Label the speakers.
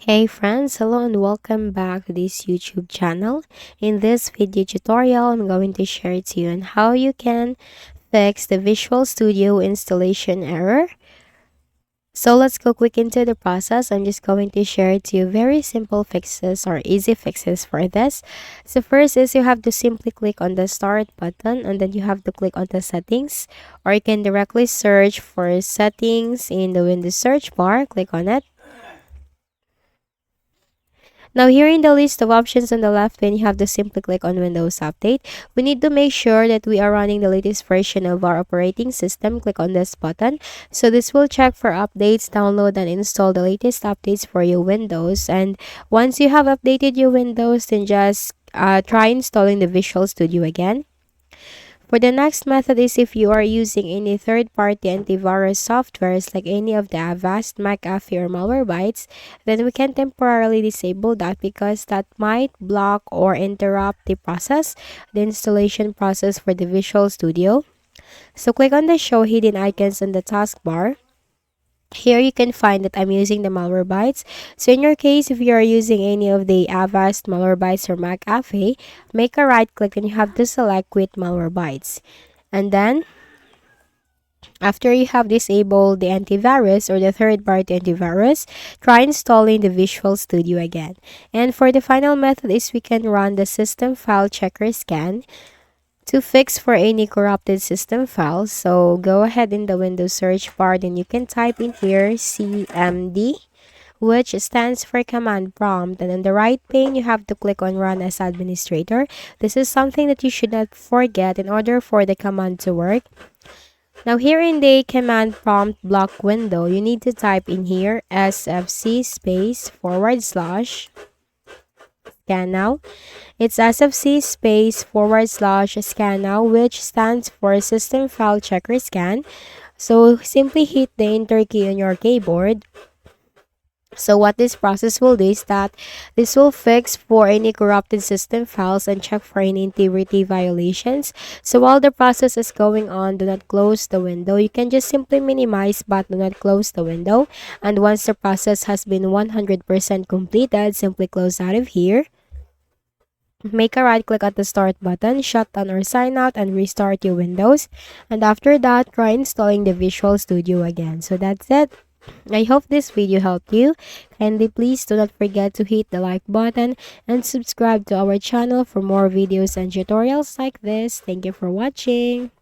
Speaker 1: Hey friends, hello and welcome back to this YouTube channel. In this video tutorial, I'm going to share to you on how you can fix the Visual Studio installation error. So let's go quick into the process. I'm just going to share to you very simple fixes or easy fixes for this. So first is you have to simply click on the start button and then you have to click on the settings, or you can directly search for settings in the Windows search bar. Click on it. Now here in the list of options on the left, when you have to simply click on Windows Update, we need to make sure that we are running the latest version of our operating system. Click on this button. So this will check for updates, download and install the latest updates for your Windows. And once you have updated your Windows, then just try installing the Visual Studio again. For the next method is if you are using any third-party antivirus softwares like any of the Avast, McAfee, or Malwarebytes, then we can temporarily disable that because that might block or interrupt the installation process for the Visual Studio. So click on the Show Hidden Icons on the taskbar. Here you can find that I'm using the Malwarebytes. So in your case, if you are using any of the Avast, Malwarebytes, or McAfee, make a right click and you have to select Quit Malwarebytes. And then, after you have disabled the antivirus or the third-party antivirus, try installing the Visual Studio again. And for the final method is we can run the System File Checker Scan to fix for any corrupted system files. So go ahead in the Windows search bar, then you can type in here CMD, which stands for command prompt, and on the right pane you have to click on run as administrator. This is something that you should not forget in order for the command to work. Now here in the command prompt block window, you need to type in here SFC space / scan now. It's SFC space / scan now, which stands for System File Checker Scan. So simply hit the enter key on your keyboard. So what this process will do is that this will fix for any corrupted system files and check for any integrity violations. So while the process is going on, do not close the window. You can just simply minimize but do not close the window. And once the process has been 100% completed, simply close out of here. Make a right click at the start button, shut down or sign out, and restart your Windows. And after that, try installing the Visual Studio again. So that's it. I hope this video helped you. Kindly please do not forget to hit the like button and subscribe to our channel for more videos and tutorials like this. Thank you for watching.